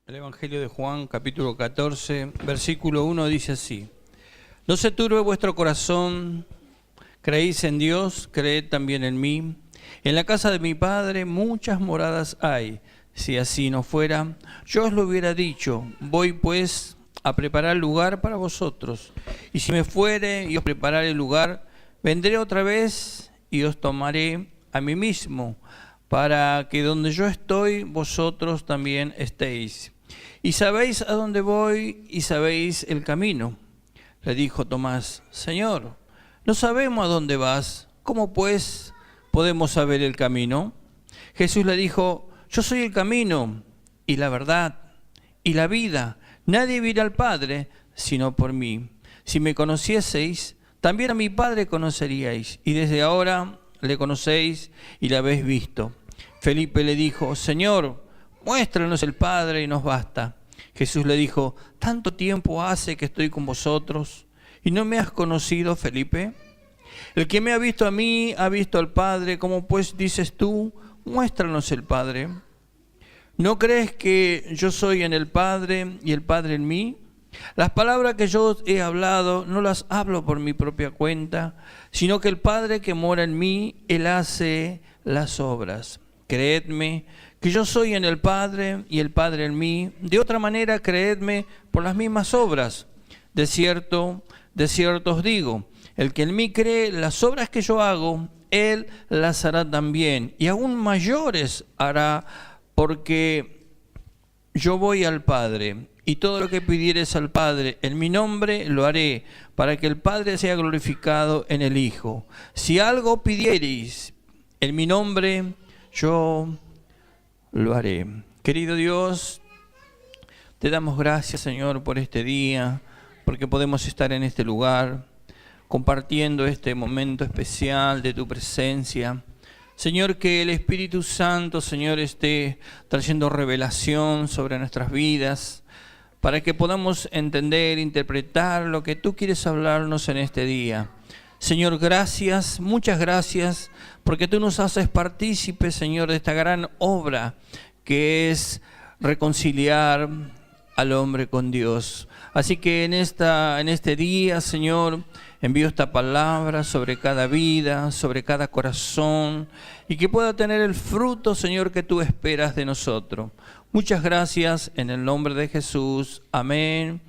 El Evangelio de Juan, capítulo 14, versículo 1 dice así: No se turbe vuestro corazón, creéis en Dios, creed también en mí. En la casa de mi Padre muchas moradas hay. Si así no fuera, yo os lo hubiera dicho. Voy pues a preparar lugar para vosotros. Y si me fuere y os prepararé el lugar, vendré otra vez y os tomaré a mí mismo, para que donde yo estoy, vosotros también estéis. Y sabéis a dónde voy y sabéis el camino. Le dijo Tomás: Señor, no sabemos a dónde vas, ¿cómo pues podemos saber el camino? Jesús le dijo: Yo soy el camino y la verdad y la vida. Nadie viene al Padre sino por mí. Si me conocieseis, también a mi Padre conoceríais, y desde ahora le conocéis y le habéis visto. Felipe le dijo: Señor, muéstranos el Padre y nos basta. Jesús le dijo: ¿Tanto tiempo hace que estoy con vosotros y no me has conocido, Felipe? El que me ha visto a mí ha visto al Padre. ¿Cómo pues dices tú, muéstranos el Padre? ¿No crees que yo soy en el Padre y el Padre en mí? Las palabras que yo os he hablado no las hablo por mi propia cuenta, sino que el Padre que mora en mí, Él hace las obras. Creedme que yo soy en el Padre y el Padre en mí. De otra manera, creedme por las mismas obras. De cierto os digo, el que en mí cree, las obras que yo hago, Él las hará también, y aún mayores hará, porque yo voy al Padre, y todo lo que pidieres al Padre en mi nombre lo haré, para que el Padre sea glorificado en el Hijo. Si algo pidiereis en mi nombre, yo lo haré. Querido Dios, te damos gracias, Señor, por este día, porque podemos estar en este lugar, compartiendo este momento especial de tu presencia. Señor, que el Espíritu Santo, Señor, esté trayendo revelación sobre nuestras vidas, para que podamos entender, interpretar lo que tú quieres hablarnos en este día. Señor, gracias, muchas gracias, porque tú nos haces partícipes, Señor, de esta gran obra que es reconciliar al hombre con Dios. Así que en este día, Señor, envío esta palabra sobre cada vida, sobre cada corazón, y que pueda tener el fruto, Señor, que tú esperas de nosotros. Muchas gracias en el nombre de Jesús. Amén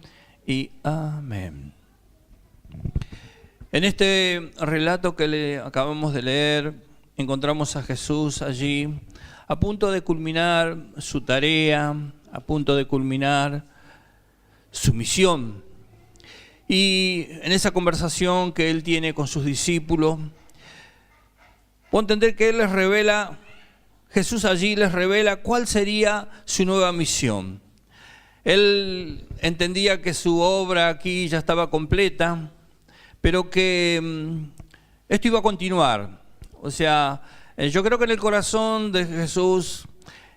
y amén. En este relato que le acabamos de leer, encontramos a Jesús allí, a punto de culminar su tarea, a punto de culminar su misión. Y en esa conversación que él tiene con sus discípulos, puedo entender que él les revela, Jesús allí les revela cuál sería su nueva misión. Él entendía que su obra aquí ya estaba completa, pero que esto iba a continuar. O sea, yo creo que en el corazón de Jesús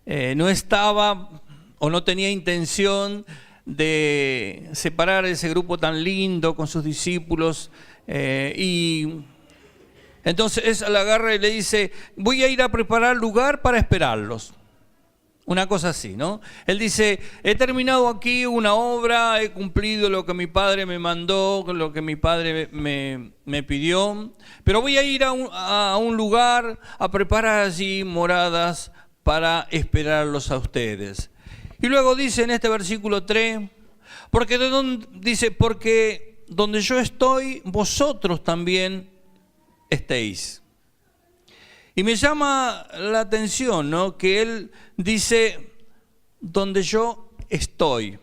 no estaba o no tenía intención de separar ese grupo tan lindo con sus discípulos, y entonces él agarra y le dice: voy a ir a preparar lugar para esperarlos. Una cosa así, ¿no? Él dice: he terminado aquí una obra, he cumplido lo que mi Padre me mandó, lo que mi Padre me pidió, pero voy a ir a un lugar a preparar allí moradas para esperarlos a ustedes. Y luego dice en este versículo 3, porque donde yo estoy, vosotros también estéis. Y me llama la atención, ¿no?, que él dice: donde yo estoy.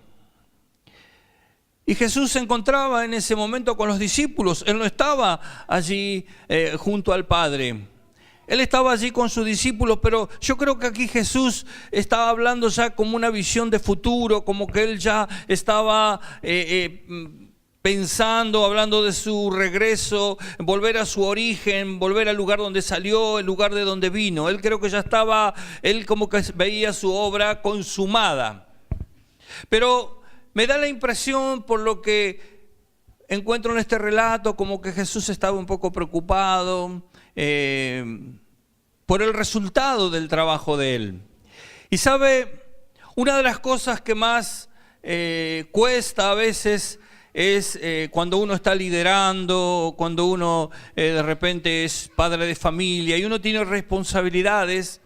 Y Jesús se encontraba en ese momento con los discípulos. Él no estaba allí junto al Padre. Él estaba allí con sus discípulos, pero yo creo que aquí Jesús estaba hablando ya como una visión de futuro, como que él ya estaba pensando, hablando de su regreso, volver a su origen, volver al lugar donde salió, el lugar de donde vino. Él creo que ya estaba, él como que veía su obra consumada. Pero me da la impresión, por lo que encuentro en este relato, como que Jesús estaba un poco preocupado por el resultado del trabajo de él. Y sabe, Una de las cosas que más cuesta a veces es cuando uno está liderando, cuando uno de repente es padre de familia y uno tiene responsabilidades,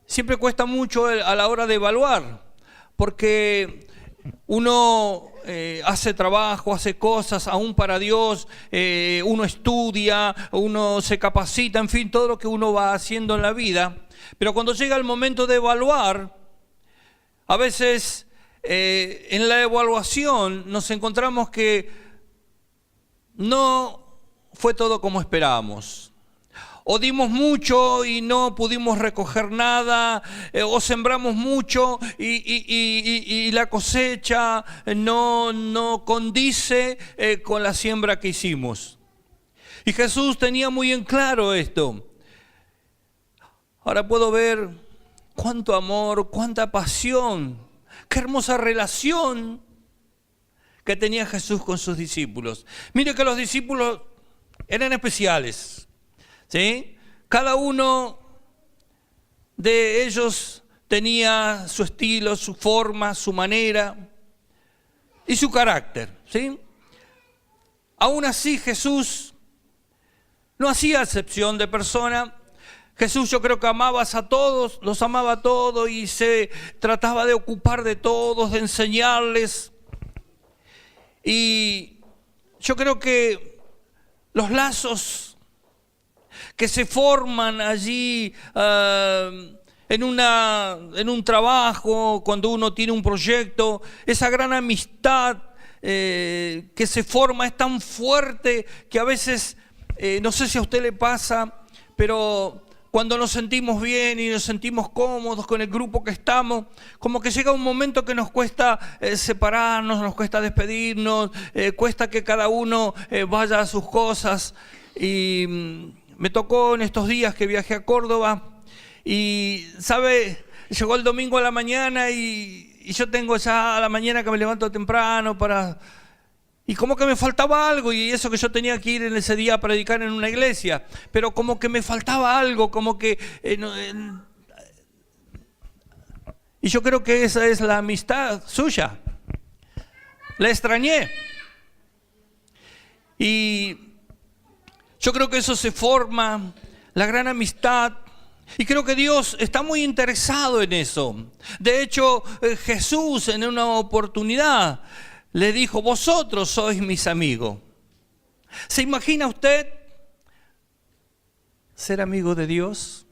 siempre cuesta mucho a la hora de evaluar, porque uno hace trabajo, hace cosas aún para Dios, uno estudia, uno se capacita, en fin, todo lo que uno va haciendo en la vida. Pero cuando llega el momento de evaluar, a veces en la evaluación nos encontramos que no fue todo como esperábamos. O dimos mucho y no pudimos recoger nada, o sembramos mucho y la cosecha no condice con la siembra que hicimos. Y Jesús tenía muy en claro esto. Ahora puedo ver cuánto amor, cuánta pasión, qué hermosa relación que tenía Jesús con sus discípulos. Mire que los discípulos eran especiales. ¿Sí? Cada uno de ellos tenía su estilo, su forma, su manera y su carácter. ¿Sí? Aún así Jesús no hacía excepción de persona. Jesús, yo creo que amaba a todos, los amaba a todos y se trataba de ocupar de todos, de enseñarles. Y yo creo que los lazos que se forman allí en un trabajo, cuando uno tiene un proyecto, esa gran amistad que se forma es tan fuerte que a veces, no sé si a usted le pasa, pero cuando nos sentimos bien y nos sentimos cómodos con el grupo que estamos, como que llega un momento que nos cuesta separarnos, nos cuesta despedirnos, cuesta que cada uno vaya a sus cosas. Y me tocó en estos días que viajé a Córdoba y, ¿sabe? Llegó el domingo a la mañana y yo tengo ya a la mañana que me levanto temprano y como que me faltaba algo, y eso que yo tenía que ir en ese día a predicar en una iglesia, pero como que me faltaba algo, como que... y yo creo que esa es la amistad suya. La extrañé. Y yo creo que eso se forma, la gran amistad, y creo que Dios está muy interesado en eso. De hecho, Jesús en una oportunidad le dijo: vosotros sois mis amigos. ¿Se imagina usted ser amigo de Dios?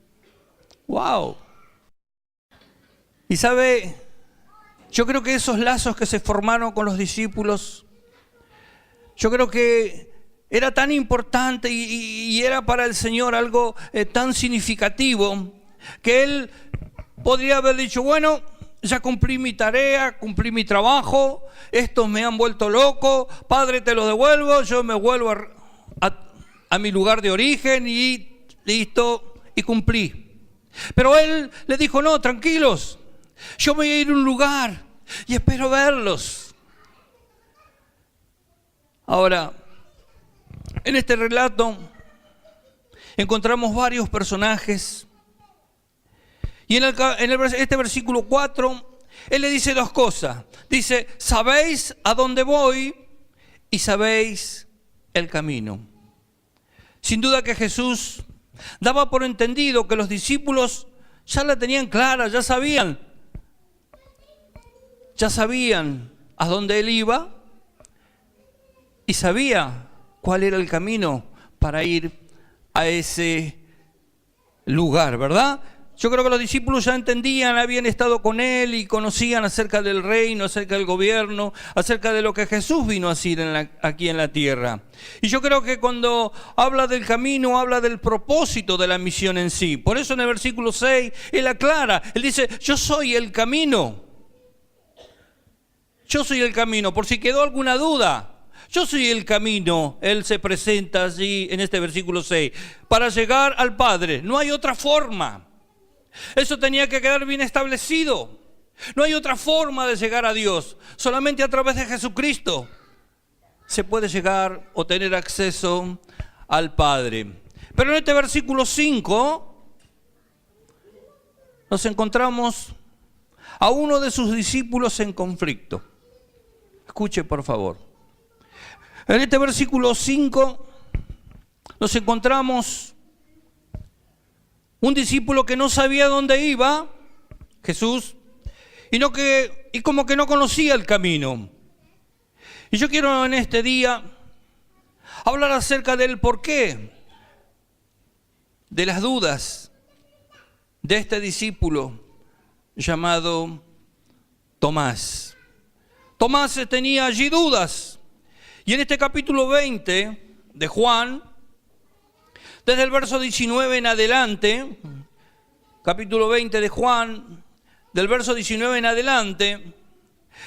¡Wow! Y sabe, yo creo que esos lazos que se formaron con los discípulos, yo creo que era tan importante y era para el Señor algo tan significativo que Él podría haber dicho: bueno, ya cumplí mi tarea, cumplí mi trabajo, estos me han vuelto loco, Padre, te lo devuelvo, yo me vuelvo a mi lugar de origen y listo, y cumplí. Pero Él le dijo: no, tranquilos, yo voy a ir a un lugar y espero verlos. Ahora, en este relato encontramos varios personajes. Y en este versículo 4, Él le dice dos cosas. Dice: sabéis a dónde voy y sabéis el camino. Sin duda que Jesús daba por entendido que los discípulos ya la tenían clara, ya sabían a dónde Él iba y sabía cuál era el camino para ir a ese lugar, ¿verdad? Yo creo que los discípulos ya entendían, habían estado con Él y conocían acerca del reino, acerca del gobierno, acerca de lo que Jesús vino a hacer aquí en la tierra. Y yo creo que cuando habla del camino, habla del propósito de la misión en sí. Por eso en el versículo 6, Él aclara, Él dice: yo soy el camino. Yo soy el camino, por si quedó alguna duda. Yo soy el camino. Él se presenta allí en este versículo 6. Para llegar al Padre, no hay otra forma. Eso tenía que quedar bien establecido. No hay otra forma de llegar a Dios. Solamente a través de Jesucristo se puede llegar o tener acceso al Padre. Pero en este versículo 5 nos encontramos a uno de sus discípulos en conflicto. Escuche, por favor. En este versículo 5 nos encontramos un discípulo que no sabía dónde iba, Jesús, y como que no conocía el camino. Y yo quiero en este día hablar acerca del porqué de las dudas de este discípulo llamado Tomás. Tomás tenía allí dudas. Y en este capítulo 20 de Juan, desde el verso 19 en adelante, capítulo 20 de Juan, del verso 19 en adelante,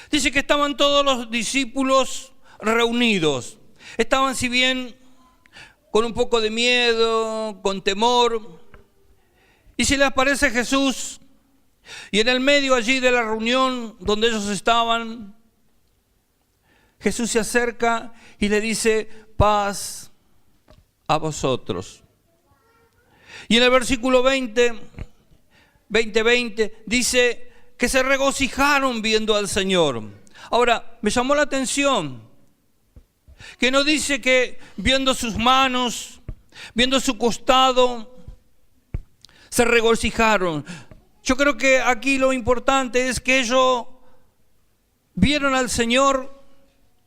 dice que estaban todos los discípulos reunidos. Estaban, si bien, con un poco de miedo, con temor. Y se les aparece Jesús. Y en el medio allí de la reunión donde ellos estaban, Jesús se acerca y le dice: paz a vosotros. Y en el versículo 20 dice que se regocijaron viendo al Señor. Ahora, me llamó la atención que no dice que viendo sus manos, viendo su costado, se regocijaron. Yo creo que aquí lo importante es que ellos vieron al Señor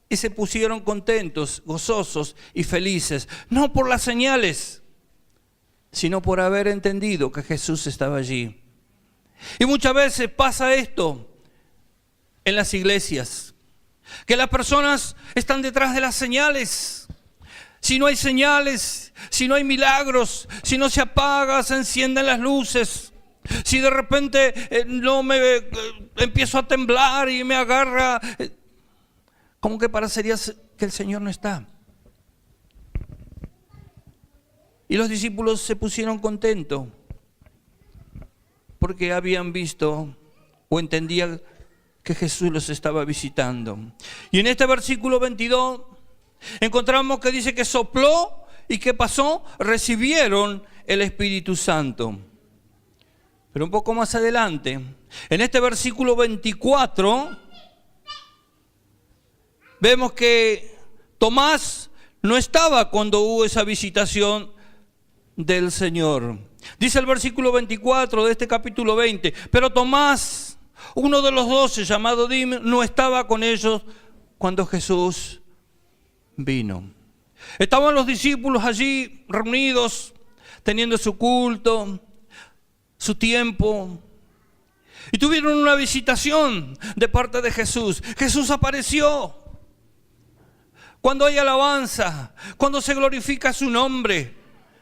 y se pusieron contentos, gozosos y felices. No por las señales, sino por haber entendido que Jesús estaba allí. Y muchas veces pasa esto en las iglesias, que las personas están detrás de las señales. Si no hay señales, si no hay milagros, si no se apaga, se encienden las luces, si de repente empiezo a temblar y me agarra, como que parecería que el Señor no está. Y los discípulos se pusieron contentos porque habían visto o entendían que Jesús los estaba visitando. Y en este versículo 22 encontramos que dice que sopló y ¿qué pasó? Recibieron el Espíritu Santo. Pero un poco más adelante, en este versículo 24, vemos que Tomás no estaba cuando hubo esa visitación del Señor. Dice el versículo 24 de este capítulo 20, pero Tomás, uno de los 12, llamado Dime, no estaba con ellos cuando Jesús vino. Estaban los discípulos allí reunidos, teniendo su culto, su tiempo, y tuvieron una visitación de parte de Jesús. Jesús apareció. Cuando hay alabanza, cuando se glorifica su nombre,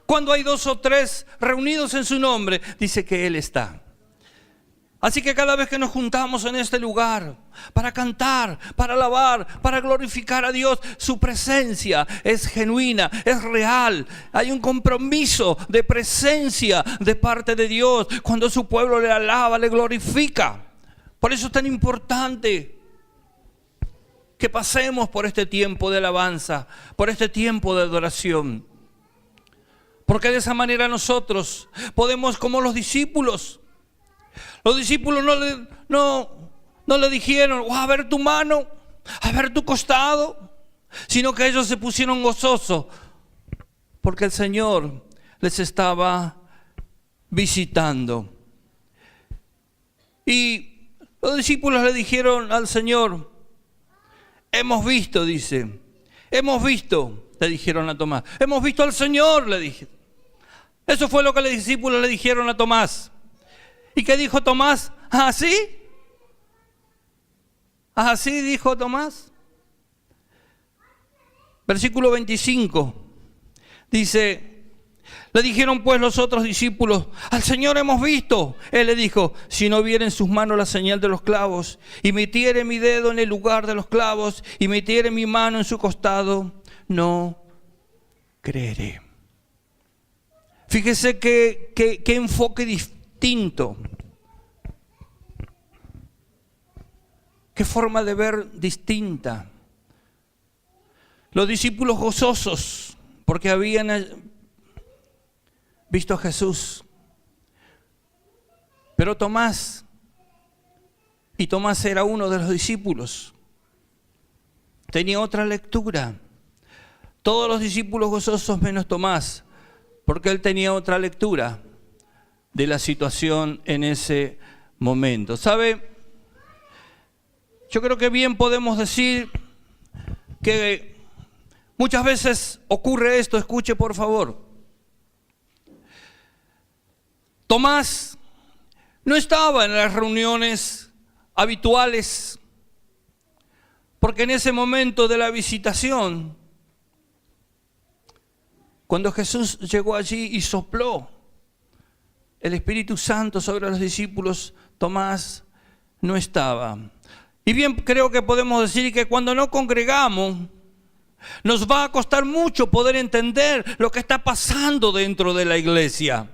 cuando hay 2 o 3 reunidos en su nombre, dice que Él está. Así que cada vez que nos juntamos en este lugar para cantar, para alabar, para glorificar a Dios, su presencia es genuina, es real. Hay un compromiso de presencia de parte de Dios cuando su pueblo le alaba, le glorifica. Por eso es tan importante que pasemos por este tiempo de alabanza, por este tiempo de adoración. Porque de esa manera nosotros podemos, como los discípulos no le dijeron, a ver tu mano, a ver tu costado, sino que ellos se pusieron gozosos porque el Señor les estaba visitando. Y los discípulos le dijeron al Señor, hemos visto, dice, hemos visto, le dijeron a Tomás, hemos visto al Señor, le dije. Eso fue lo que los discípulos le dijeron a Tomás. ¿Y qué dijo Tomás? ¿Así? ¿Así dijo Tomás? Versículo 25 dice, le dijeron pues los otros discípulos, al Señor hemos visto. Él le dijo, si no viera en sus manos la señal de los clavos, y metiere mi dedo en el lugar de los clavos, y metiere mi mano en su costado, no creeré. Fíjese qué enfoque distinto, qué forma de ver distinta. Los discípulos gozosos porque habían visto a Jesús, pero Tomás Y Tomás era uno de los discípulos. Tenía otra lectura. Todos los discípulos gozosos menos Tomás, porque él tenía otra lectura de la situación en ese momento. ¿Sabe? Yo creo que bien podemos decir que muchas veces ocurre esto. Escuche por favor. Tomás no estaba en las reuniones habituales, porque en ese momento de la visitación, cuando Jesús llegó allí y sopló el Espíritu Santo sobre los discípulos, Tomás no estaba. Y bien creo que podemos decir que cuando no congregamos, nos va a costar mucho poder entender lo que está pasando dentro de la iglesia.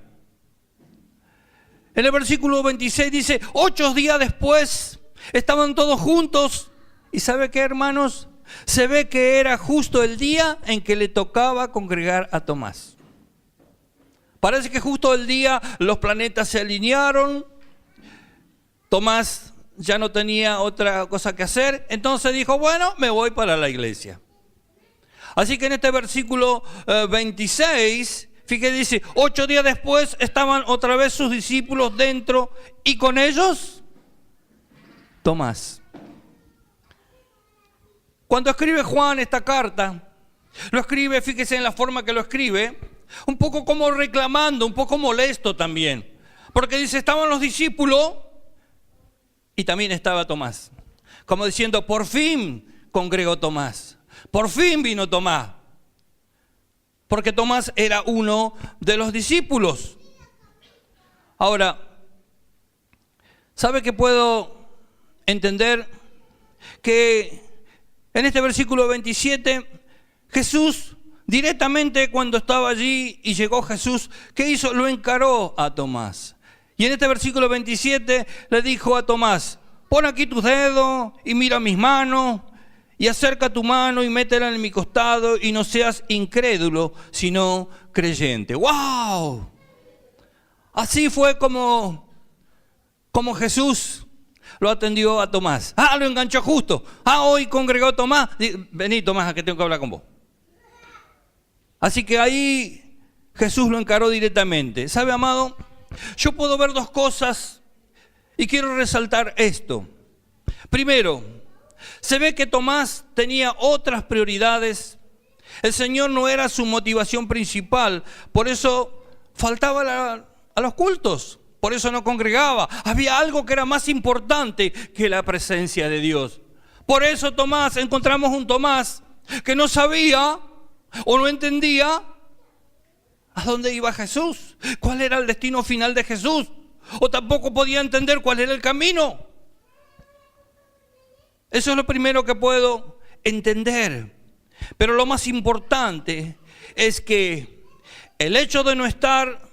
En el versículo 26 dice, 8 días después estaban todos juntos. ¿Y sabe qué, hermanos? Se ve que era justo el día en que le tocaba congregar a Tomás. Parece que justo el día los planetas se alinearon. Tomás ya no tenía otra cosa que hacer. Entonces dijo, bueno, me voy para la iglesia. Así que en este versículo 26... fíjate, dice, 8 días después estaban otra vez sus discípulos dentro y con ellos Tomás. Cuando escribe Juan esta carta, lo escribe, fíjese en la forma que lo escribe, un poco como reclamando, un poco molesto también. Porque dice, estaban los discípulos y también estaba Tomás. Como diciendo, por fin congregó Tomás, por fin vino Tomás. Porque Tomás era uno de los discípulos. Ahora, ¿sabe que puedo entender? Que en este versículo 27, Jesús directamente cuando estaba allí y llegó Jesús, ¿qué hizo? Lo encaró a Tomás. Y en este versículo 27 le dijo a Tomás, pon aquí tus dedos y mira mis manos. Y acerca tu mano y métela en mi costado y no seas incrédulo, sino creyente. ¡Wow! Así fue como Jesús lo atendió a Tomás. Lo enganchó justo. Hoy congregó Tomás. Vení, Tomás, que tengo que hablar con vos. Así que ahí Jesús lo encaró directamente. ¿Sabe, amado? Yo puedo ver dos cosas y quiero resaltar esto. Primero, se ve que Tomás tenía otras prioridades. El Señor no era su motivación principal. Por eso faltaba a los cultos. Por eso no congregaba. Había algo que era más importante que la presencia de Dios. Por eso Tomás, encontramos un Tomás que no sabía o no entendía a dónde iba Jesús. ¿Cuál era el destino final de Jesús? O tampoco podía entender cuál era el camino. Eso es lo primero que puedo entender. Pero lo más importante es que el hecho de no estar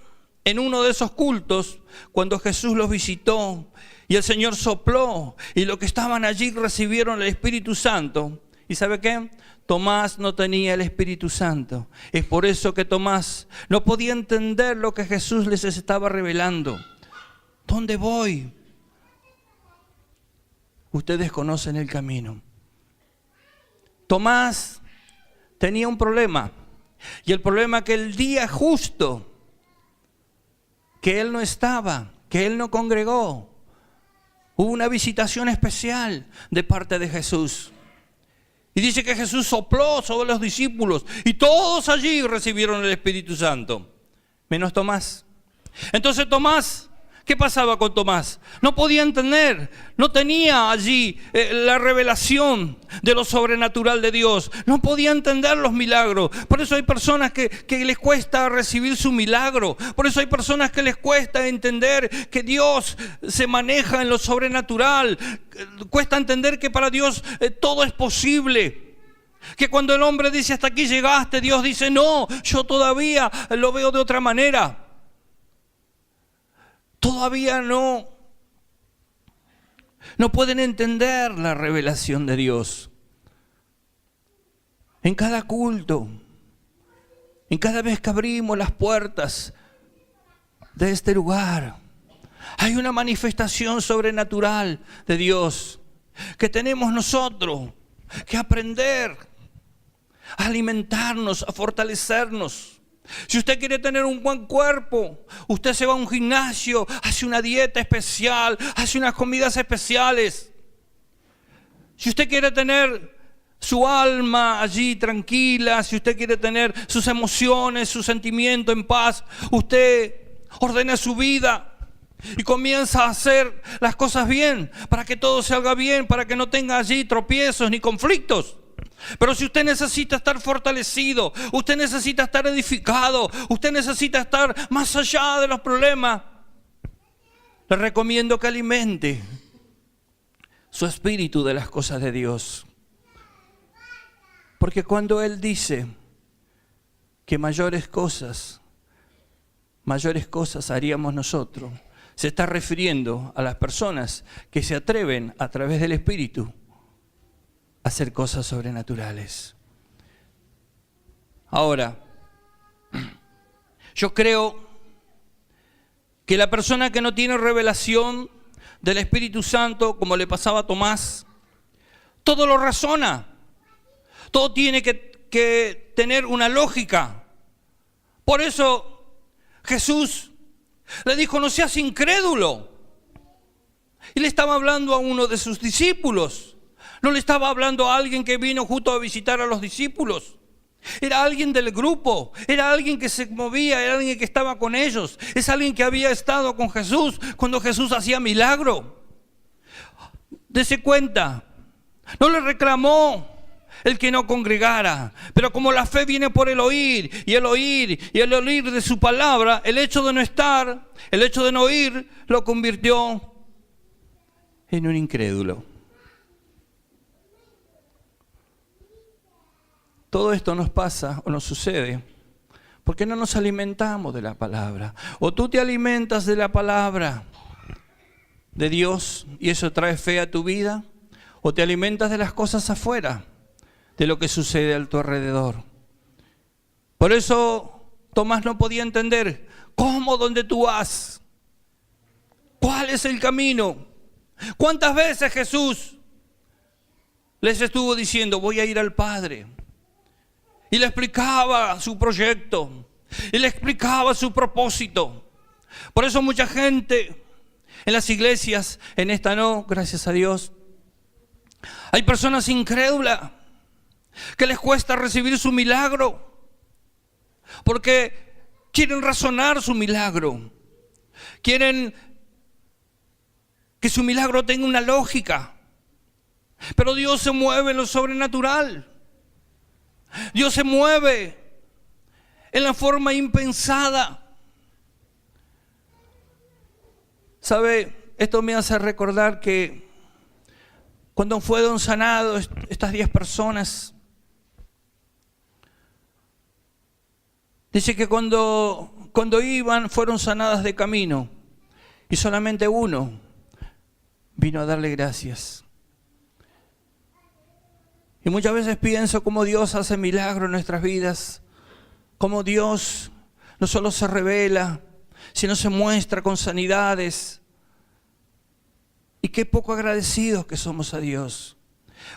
en uno de esos cultos, cuando Jesús los visitó y el Señor sopló y los que estaban allí recibieron el Espíritu Santo. ¿Y sabe qué? Tomás no tenía el Espíritu Santo. Es por eso que Tomás no podía entender lo que Jesús les estaba revelando. ¿Dónde voy? Ustedes conocen el camino. Tomás tenía un problema. Y el problema que el día justo que él no estaba, que él no congregó, hubo una visitación especial de parte de Jesús. Y dice que Jesús sopló sobre los discípulos y todos allí recibieron el Espíritu Santo, menos Tomás. Entonces Tomás, ¿qué pasaba con Tomás? No podía entender, no tenía allí la revelación de lo sobrenatural de Dios. No podía entender los milagros. Por eso hay personas que les cuesta recibir su milagro. Por eso hay personas que les cuesta entender que Dios se maneja en lo sobrenatural. Cuesta entender que para Dios todo es posible. Que cuando el hombre dice hasta aquí llegaste, Dios dice no, yo todavía lo veo de otra manera. Todavía no pueden entender la revelación de Dios. En cada culto, en cada vez que abrimos las puertas de este lugar, Hay una manifestación sobrenatural de Dios que tenemos nosotros que aprender a alimentarnos, a fortalecernos. Si usted quiere tener un buen cuerpo, usted se va a un gimnasio, hace una dieta especial, hace unas comidas especiales. Si usted quiere tener su alma allí tranquila, si usted quiere tener sus emociones, su sentimiento en paz, usted ordena su vida y comienza a hacer las cosas bien, para que todo salga bien, para que no tenga allí tropiezos ni conflictos. Pero si usted necesita estar fortalecido, usted necesita estar edificado, usted necesita estar más allá de los problemas, le recomiendo que alimente su espíritu de las cosas de Dios. Porque cuando Él dice que mayores cosas haríamos nosotros, se está refiriendo a las personas que se atreven a través del Espíritu a hacer cosas sobrenaturales. Ahora, yo creo que la persona que no tiene revelación del Espíritu Santo, como le pasaba a Tomás, todo lo razona. Todo tiene que tener una lógica. Por eso Jesús le dijo: no seas incrédulo. Y le estaba hablando a uno de sus discípulos. No le estaba hablando a alguien que vino justo a visitar a los discípulos. Era alguien del grupo, era alguien que se movía, era alguien que estaba con ellos. Es alguien que había estado con Jesús cuando Jesús hacía milagro. Dese cuenta, no le reclamó el que no congregara, pero como la fe viene por el oír y el oír de su palabra, el hecho de no estar, el hecho de no oír, lo convirtió en un incrédulo. Todo esto nos pasa o nos sucede porque no nos alimentamos de la palabra. O tú te alimentas de la palabra de Dios y eso trae fe a tu vida, o te alimentas de las cosas afuera, de lo que sucede a tu alrededor. Por eso Tomás no podía entender cómo, dónde tú vas, cuál es el camino. ¿Cuántas veces Jesús les estuvo diciendo: voy a ir al Padre? Y le explicaba su proyecto, y le explicaba su propósito. Por eso mucha gente en las iglesias, en esta no, gracias a Dios, hay personas incrédulas que les cuesta recibir su milagro, porque quieren razonar su milagro, quieren que su milagro tenga una lógica. Pero Dios se mueve en lo sobrenatural. Dios se mueve en la forma impensada. ¿Sabe? Esto me hace recordar que cuando fueron sanados estas 10 personas, dice que cuando iban fueron sanadas de camino y solamente uno vino a darle gracias. Y muchas veces pienso cómo Dios hace milagros en nuestras vidas, cómo Dios no solo se revela, sino se muestra con sanidades. Y qué poco agradecidos que somos a Dios.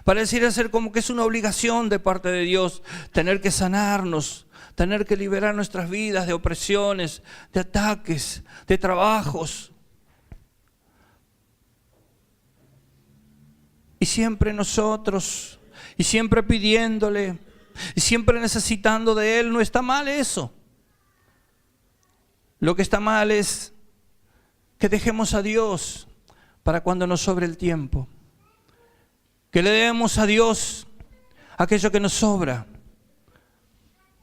Pareciera ser como que es una obligación de parte de Dios tener que sanarnos, tener que liberar nuestras vidas de opresiones, de ataques, de trabajos. Y siempre nosotros, y siempre pidiéndole, y siempre necesitando de Él. No está mal eso. Lo que está mal es que dejemos a Dios para cuando nos sobre el tiempo. Que le demos a Dios aquello que nos sobra.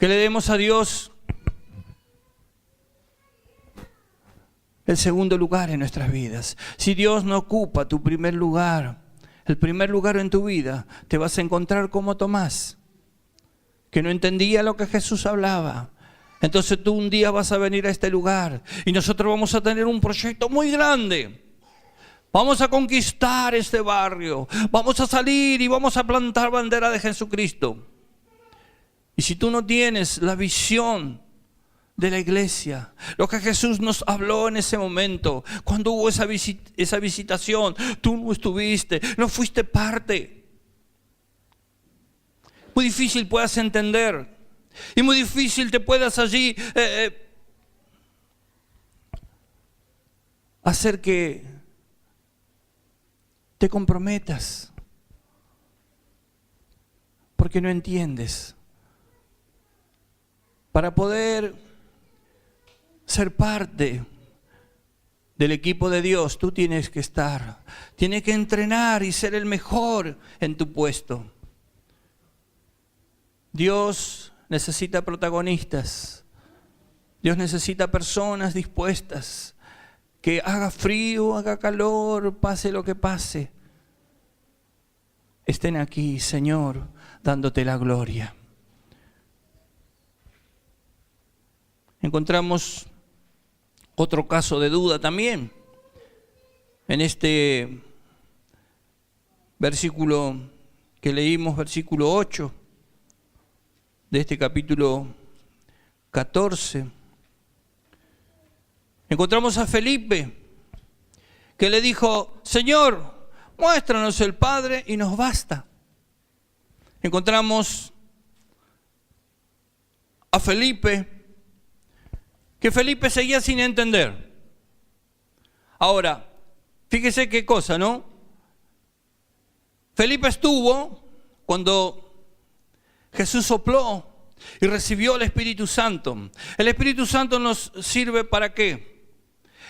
Que le demos a Dios el segundo lugar en nuestras vidas. Si Dios no ocupa tu primer lugar, el primer lugar en tu vida, te vas a encontrar como Tomás, que no entendía lo que Jesús hablaba. Entonces tú un día vas a venir a este lugar y nosotros vamos a tener un proyecto muy grande. Vamos a conquistar este barrio, vamos a salir y vamos a plantar bandera de Jesucristo. Y si tú no tienes la visión de la iglesia, lo que Jesús nos habló en ese momento, cuando hubo esa visitación, tú no estuviste, no fuiste parte. Muy difícil puedas entender y muy difícil te puedas allí hacer que te comprometas, porque no entiendes. Para poder ser parte del equipo de Dios, tú tienes que estar, tienes que entrenar y ser el mejor en tu puesto. Dios necesita protagonistas, Dios necesita personas dispuestas, que haga frío, haga calor, pase lo que pase, estén aquí, Señor, dándote la gloria. Encontramos otro caso de duda también en este versículo que leímos, versículo 8 de este capítulo 14. Encontramos a Felipe, que le dijo: Señor, muéstranos el Padre y nos basta. Encontramos a Felipe, que Felipe seguía sin entender. Ahora, fíjese qué cosa, ¿no? Felipe estuvo cuando Jesús sopló y recibió el Espíritu Santo. El Espíritu Santo nos sirve ¿para qué?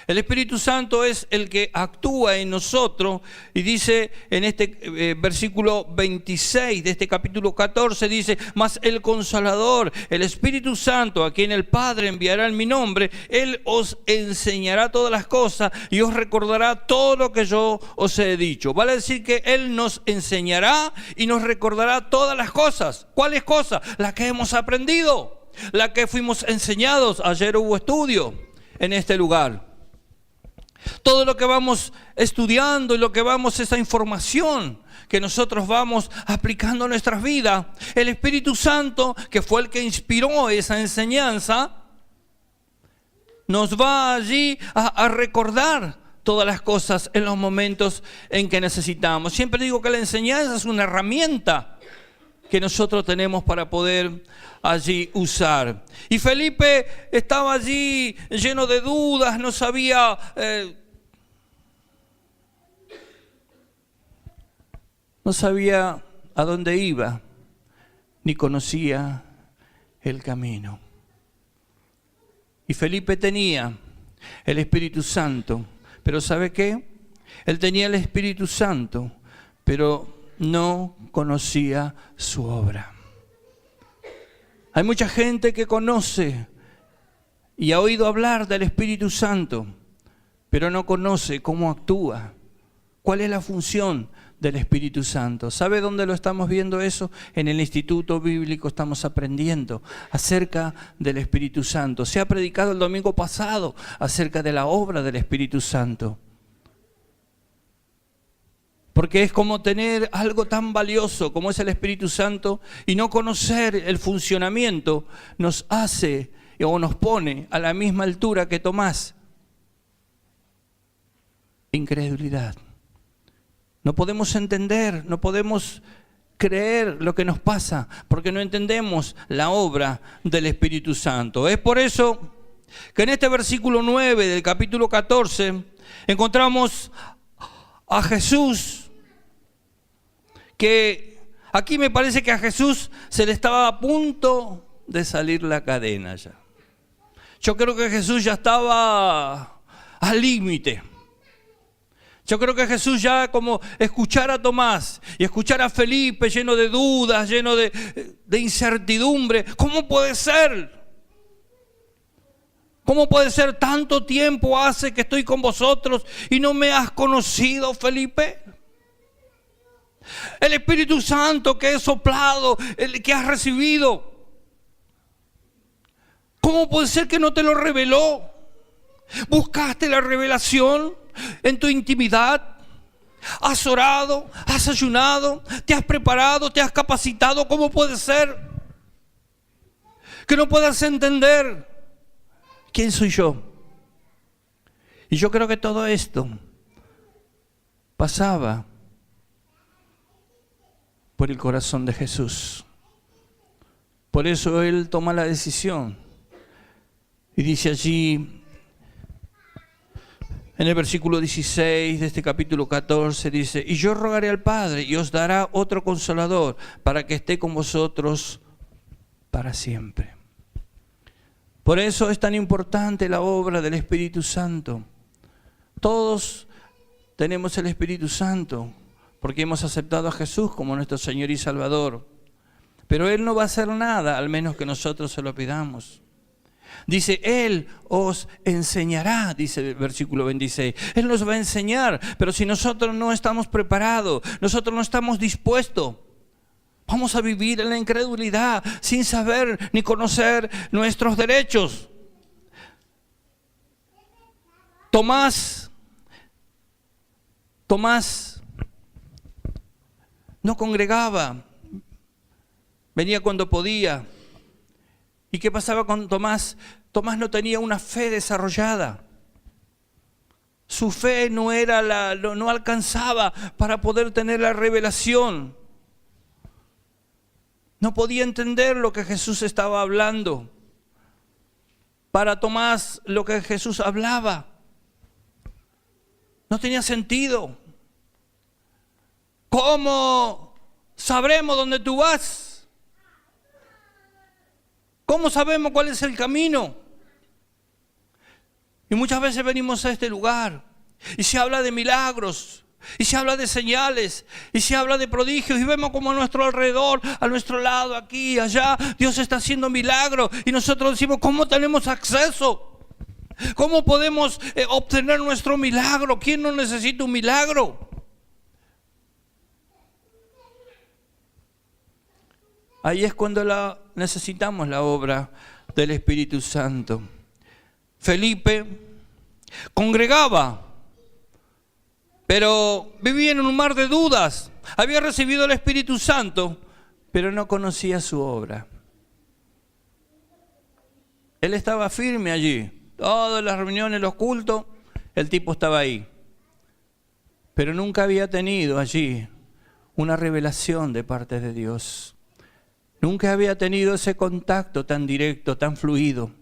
El Espíritu Santo es el que actúa en nosotros, y dice en este versículo 26 de este capítulo 14, dice: mas el Consolador, el Espíritu Santo, a quien el Padre enviará en mi nombre, Él os enseñará todas las cosas y os recordará todo lo que yo os he dicho. Vale decir que Él nos enseñará y nos recordará todas las cosas. ¿Cuáles cosas? Las que hemos aprendido, las que fuimos enseñados. Ayer hubo estudio en este lugar. Todo lo que vamos estudiando y lo que vamos, esa información que nosotros vamos aplicando en nuestras vidas, el Espíritu Santo, que fue el que inspiró esa enseñanza, nos va allí a recordar todas las cosas en los momentos en que necesitamos. Siempre digo que la enseñanza es una herramienta que nosotros tenemos para poder allí usar. Y Felipe estaba allí lleno de dudas, no sabía a dónde iba, ni conocía el camino. Y Felipe tenía el Espíritu Santo, pero ¿sabe qué? Él tenía el Espíritu Santo, pero no conocía su obra. Hay mucha gente que conoce y ha oído hablar del Espíritu Santo, pero no conoce cómo actúa. ¿Cuál es la función del Espíritu Santo? ¿Sabe dónde lo estamos viendo eso? En el Instituto Bíblico estamos aprendiendo acerca del Espíritu Santo. Se ha predicado el domingo pasado acerca de la obra del Espíritu Santo. Porque es como tener algo tan valioso como es el Espíritu Santo y no conocer el funcionamiento nos hace o nos pone a la misma altura que Tomás. Incredulidad. No podemos entender, no podemos creer lo que nos pasa porque no entendemos la obra del Espíritu Santo. Es por eso que en este versículo 9 del capítulo 14 encontramos a Jesús, que aquí me parece que a Jesús se le estaba a punto de salir la cadena ya. Yo creo que Jesús ya estaba al límite. Yo creo que Jesús ya, como escuchar a Tomás y escuchar a Felipe lleno de dudas, lleno de incertidumbre. ¿Cómo puede ser? ¿Cómo puede ser? Tanto tiempo hace que estoy con vosotros y no me has conocido, Felipe. El Espíritu Santo que he soplado, el que has recibido, ¿cómo puede ser que no te lo reveló? ¿Buscaste la revelación en tu intimidad? ¿Has orado? ¿Has ayunado? ¿Te has preparado? ¿Te has capacitado? ¿Cómo puede ser que no puedas entender ¿Quién soy yo? Y yo creo que todo esto pasaba por el corazón de Jesús. Por eso Él toma la decisión. Y dice allí, en el versículo 16 de este capítulo 14, dice: y yo rogaré al Padre y os dará otro Consolador para que esté con vosotros para siempre. Por eso es tan importante la obra del Espíritu Santo. Todos tenemos el Espíritu Santo porque hemos aceptado a Jesús como nuestro Señor y Salvador. Pero Él no va a hacer nada al menos que nosotros se lo pidamos. Dice, Él os enseñará, dice el versículo 26. Él nos va a enseñar, pero si nosotros no estamos preparados, nosotros no estamos dispuestos, vamos a vivir en la incredulidad sin saber ni conocer nuestros derechos. Tomás no congregaba, venía cuando podía. ¿Y qué pasaba con Tomás? Tomás no tenía una fe desarrollada. Su fe no alcanzaba para poder tener la revelación. No podía entender lo que Jesús estaba hablando. Para Tomás, lo que Jesús hablaba no tenía sentido. ¿Cómo sabremos dónde tú vas? ¿Cómo sabemos cuál es el camino? Y muchas veces venimos a este lugar y se habla de milagros, y se habla de señales, y se habla de prodigios, y vemos como a nuestro alrededor, a nuestro lado, aquí y allá, Dios está haciendo milagros, y nosotros decimos, ¿cómo tenemos acceso? ¿Cómo podemos obtener nuestro milagro? ¿Quién no necesita un milagro? Ahí es cuando necesitamos la obra del Espíritu Santo. Felipe congregaba, pero vivía en un mar de dudas. Había recibido el Espíritu Santo, pero no conocía su obra. Él estaba firme allí. Todas las reuniones, los cultos, el tipo estaba ahí. Pero nunca había tenido allí una revelación de parte de Dios. Nunca había tenido ese contacto tan directo, tan fluido.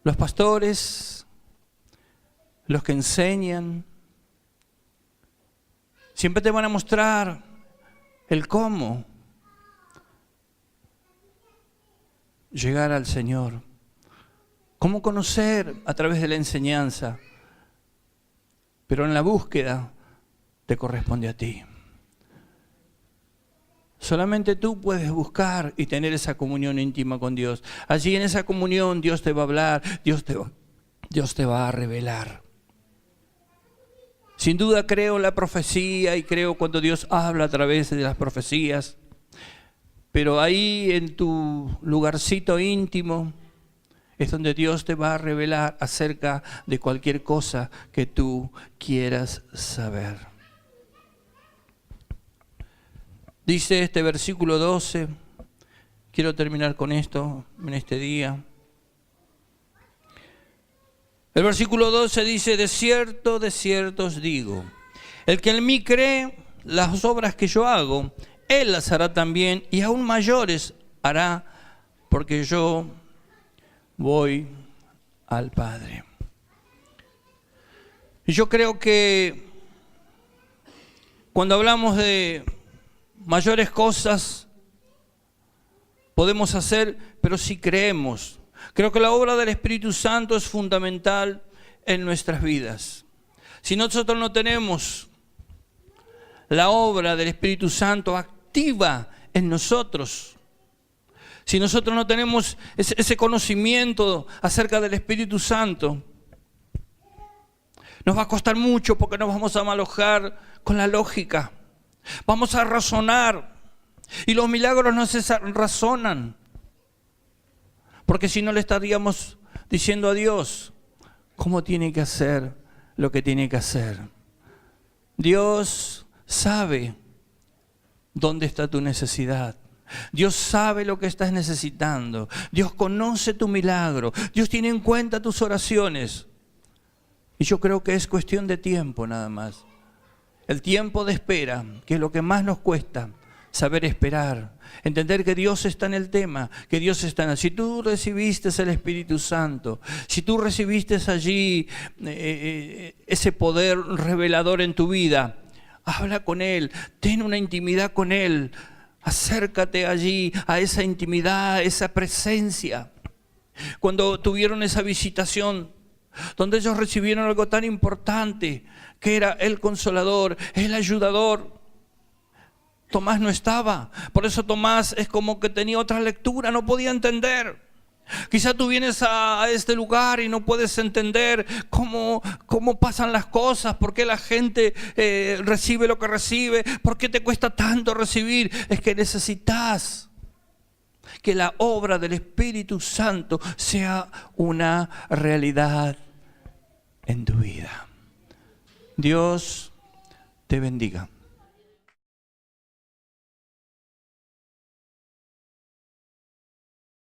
Los pastores, los que enseñan, siempre te van a mostrar el cómo llegar al Señor, cómo conocer a través de la enseñanza, pero en la búsqueda te corresponde a ti. Solamente tú puedes buscar y tener esa comunión íntima con Dios. Allí en esa comunión Dios te va a hablar, Dios te va a revelar. Sin duda creo en la profecía y creo cuando Dios habla a través de las profecías. Pero ahí en tu lugarcito íntimo es donde Dios te va a revelar acerca de cualquier cosa que tú quieras saber. Dice este versículo 12, quiero terminar con esto en este día. El versículo 12 dice, de cierto os digo, el que en mí cree, las obras que yo hago, él las hará también, y aún mayores hará, porque yo voy al Padre. Y yo creo que cuando hablamos de mayores cosas podemos hacer, pero si creemos. Creo que la obra del Espíritu Santo es fundamental en nuestras vidas. Si nosotros no tenemos la obra del Espíritu Santo activa en nosotros, si nosotros no tenemos ese conocimiento acerca del Espíritu Santo, nos va a costar mucho porque nos vamos a malojar con la lógica. Vamos a razonar, y los milagros no se razonan, porque si no le estaríamos diciendo a Dios cómo tiene que hacer lo que tiene que hacer. Dios sabe dónde está tu necesidad. Dios sabe lo que estás necesitando. Dios conoce tu milagro. Dios tiene en cuenta tus oraciones. Y yo creo que es cuestión de tiempo nada más. El tiempo de espera, que es lo que más nos cuesta. Saber esperar, entender que Dios está en el tema, que Dios está en el... Si tú recibiste el Espíritu Santo, si tú recibiste allí ese poder revelador en tu vida, habla con Él, ten una intimidad con Él, acércate allí a esa intimidad, a esa presencia. Cuando tuvieron esa visitación, donde ellos recibieron algo tan importante, que era el Consolador, el Ayudador, Tomás no estaba. Por eso Tomás es como que tenía otra lectura, no podía entender. Quizá tú vienes a este lugar y no puedes entender cómo pasan las cosas, por qué la gente recibe lo que recibe, por qué te cuesta tanto recibir. Es que necesitas que la obra del Espíritu Santo sea una realidad en tu vida. Dios te bendiga.